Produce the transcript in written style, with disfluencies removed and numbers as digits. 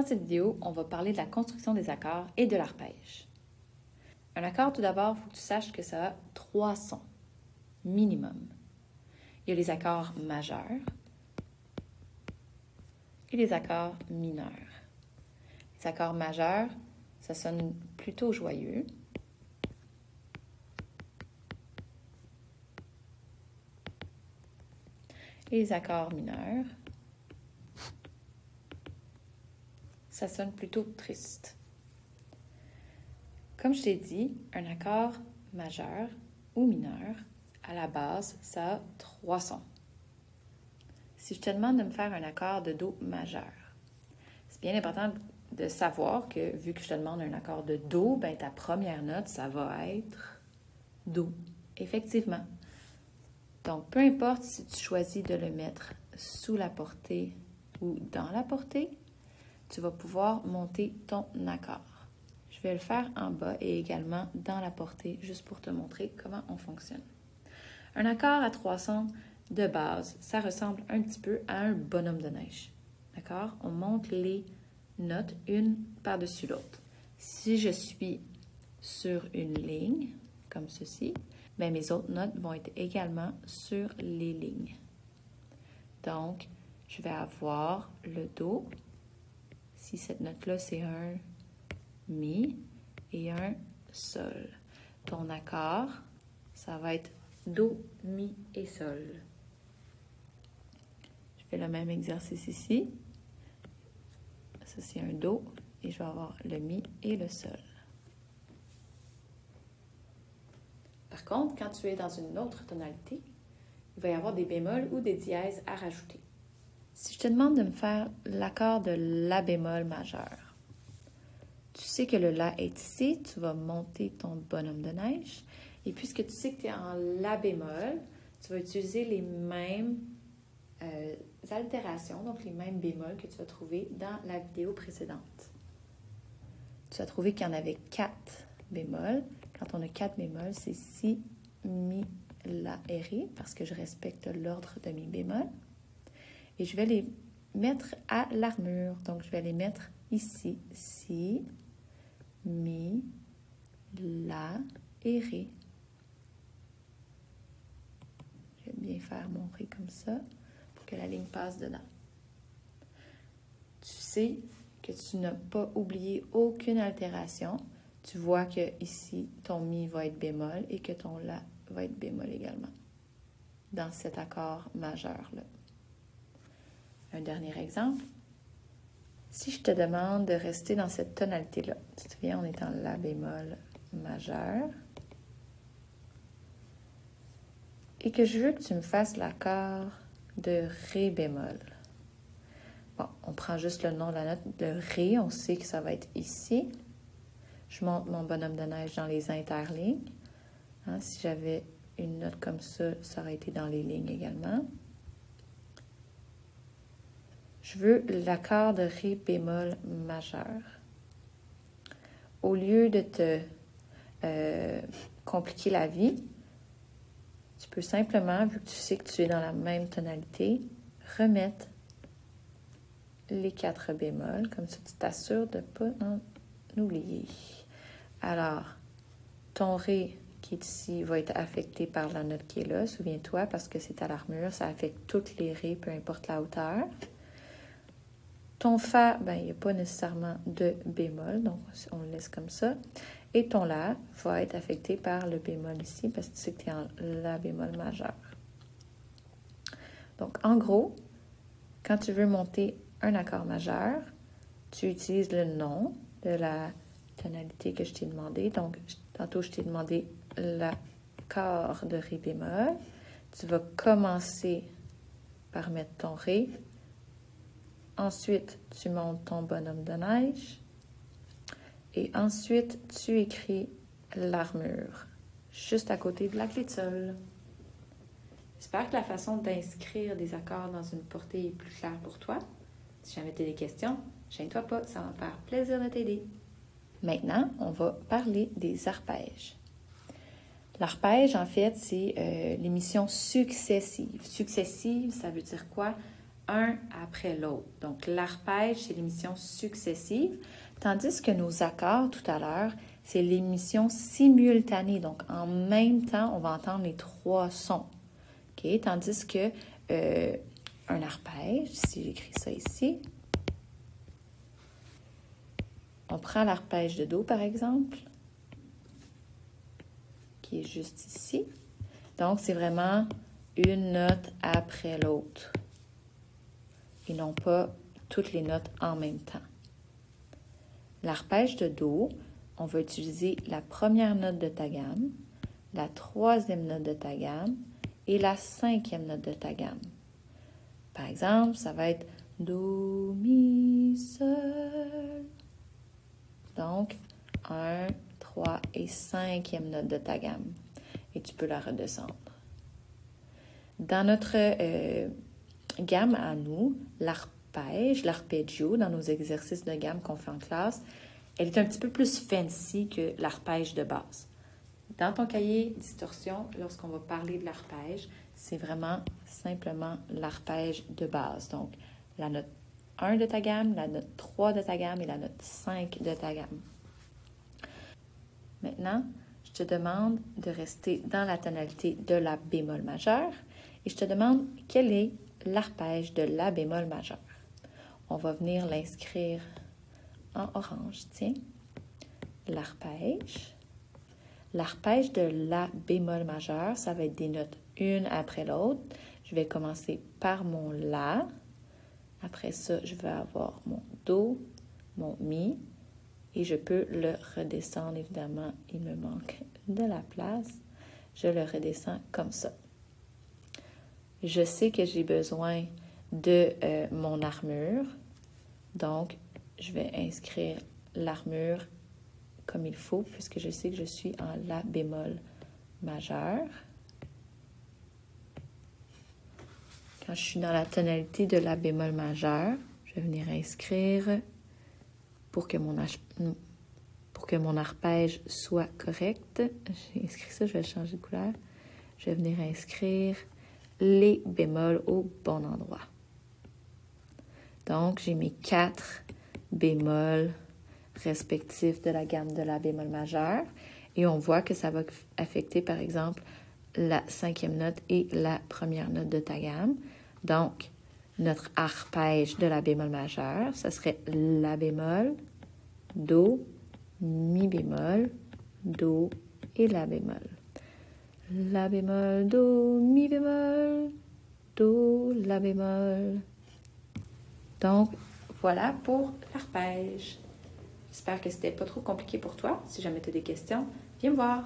Dans cette vidéo, on va parler de la construction des accords et de l'arpège. Un accord, tout d'abord, il faut que tu saches que ça a 3 sons minimum. Il y a les accords majeurs et les accords mineurs. Les accords majeurs, ça sonne plutôt joyeux. Et les accords mineurs, ça sonne plutôt triste. Comme je t'ai dit, un accord majeur ou mineur, à la base, ça a 3 sons. Si je te demande de me faire un accord de Do majeur, c'est bien important de savoir que, vu que je te demande un accord de Do, ben, ta première note, ça va être Do. Effectivement. Donc, peu importe si tu choisis de le mettre sous la portée ou dans la portée, tu vas pouvoir monter ton accord. Je vais le faire en bas et également dans la portée, juste pour te montrer comment on fonctionne. Un accord à 3 sons de base, ça ressemble un petit peu à un bonhomme de neige. D'accord? On monte les notes une par-dessus l'autre. Si je suis sur une ligne, comme ceci, bien, mes autres notes vont être également sur les lignes. Donc, je vais avoir le Do. Si cette note-là, c'est un Mi et un Sol. Ton accord, ça va être Do, Mi et Sol. Je fais le même exercice ici. Ça, c'est un Do et je vais avoir le Mi et le Sol. Par contre, quand tu es dans une autre tonalité, il va y avoir des bémols ou des dièses à rajouter. Si je te demande de me faire l'accord de La bémol majeur, tu sais que le La est ici, tu vas monter ton bonhomme de neige. Et puisque tu sais que tu es en La bémol, tu vas utiliser les mêmes altérations, donc les mêmes bémols que tu vas trouver dans la vidéo précédente. Tu vas trouver qu'il y en avait 4 bémols. Quand on a 4 bémols, c'est Si, Mi, La et Ré, parce que je respecte l'ordre de mes bémols. Et je vais les mettre à l'armure. Donc, je vais les mettre ici. Si, Mi, La et Ré. Je vais bien faire mon Ré comme ça pour que la ligne passe dedans. Tu sais que tu n'as pas oublié aucune altération. Tu vois que ici, ton Mi va être bémol et que ton La va être bémol également dans cet accord majeur-là. Un dernier exemple. Si je te demande de rester dans cette tonalité-là, tu te souviens, on est en La bémol majeur, et que je veux que tu me fasses l'accord de Ré bémol. Bon, on prend juste le nom de la note de Ré, on sait que ça va être ici. Je monte mon bonhomme de neige dans les interlignes. Hein, si j'avais une note comme ça, ça aurait été dans les lignes également. Je veux l'accord de Ré bémol majeur. Au lieu de te compliquer la vie, tu peux simplement, vu que tu sais que tu es dans la même tonalité, remettre les 4 bémols. Comme ça, tu t'assures de ne pas en oublier. Alors, ton Ré qui est ici va être affecté par la note qui est là. Souviens-toi, parce que c'est à l'armure, ça affecte toutes les Ré, peu importe la hauteur. Ton Fa, ben, il n'y a pas nécessairement de bémol, donc on le laisse comme ça. Et ton La va être affecté par le bémol ici, parce que tu sais que tu es en La bémol majeur. Donc, en gros, quand tu veux monter un accord majeur, tu utilises le nom de la tonalité que je t'ai demandé. Donc, tantôt, je t'ai demandé l'accord de Ré bémol. Tu vas commencer par mettre ton Ré. Ensuite, tu montes ton bonhomme de neige. Et ensuite, tu écris l'armure, juste à côté de la clé de sol. J'espère que la façon d'inscrire des accords dans une portée est plus claire pour toi. Si jamais tu as des questions, gêne-toi pas, ça va me faire plaisir de t'aider. Maintenant, on va parler des arpèges. L'arpège, en fait, c'est l'émission successive. Successive, ça veut dire quoi? un après l'autre. Donc, l'arpège, c'est l'émission successive, tandis que nos accords tout à l'heure, c'est l'émission simultanée. Donc, en même temps, on va entendre les trois sons. OK? Tandis que un arpège, si j'écris ça ici, on prend l'arpège de Do, par exemple, qui est juste ici. Donc, c'est vraiment une note après l'autre et non pas toutes les notes en même temps. L'arpège de Do, on va utiliser la première note de ta gamme, la troisième note de ta gamme et la cinquième note de ta gamme. Par exemple, ça va être Do, Mi, Sol. Donc, 1, 3 et cinquième note de ta gamme. Et tu peux la redescendre. Dans notre gamme à nous, l'arpège, l'arpeggio, dans nos exercices de gamme qu'on fait en classe, elle est un petit peu plus fancy que l'arpège de base. Dans ton cahier distorsion, lorsqu'on va parler de l'arpège, c'est vraiment simplement l'arpège de base. Donc, la note 1 de ta gamme, la note 3 de ta gamme et la note 5 de ta gamme. Maintenant, je te demande de rester dans la tonalité de la bémol majeur et je te demande quel est l'arpège de la bémol majeur. On va venir l'inscrire en orange, tiens. L'arpège. L'arpège de la bémol majeur, ça va être des notes une après l'autre. Je vais commencer par mon La. Après ça, je vais avoir mon Do, mon Mi. Et je peux le redescendre, évidemment, il me manque de la place. Je le redescends comme ça. Je sais que j'ai besoin de mon armure. Donc, je vais inscrire l'armure comme il faut, puisque je sais que je suis en La bémol majeur. Quand je suis dans la tonalité de La bémol majeur, je vais venir inscrire pour que mon arpège soit correct. J'ai inscrit ça, je vais changer de couleur. Je vais venir inscrire les bémols au bon endroit. Donc, j'ai mes 4 bémols respectifs de la gamme de La bémol majeur. Et on voit que ça va affecter, par exemple, la 5e note et la première note de ta gamme. Donc, notre arpège de La bémol majeur, ça serait La bémol, Do, Mi bémol, Do et La bémol. La bémol, Do, Mi bémol, Do, La bémol. Donc, voilà pour l'arpège. J'espère que c'était pas trop compliqué pour toi. Si jamais tu as des questions, viens me voir.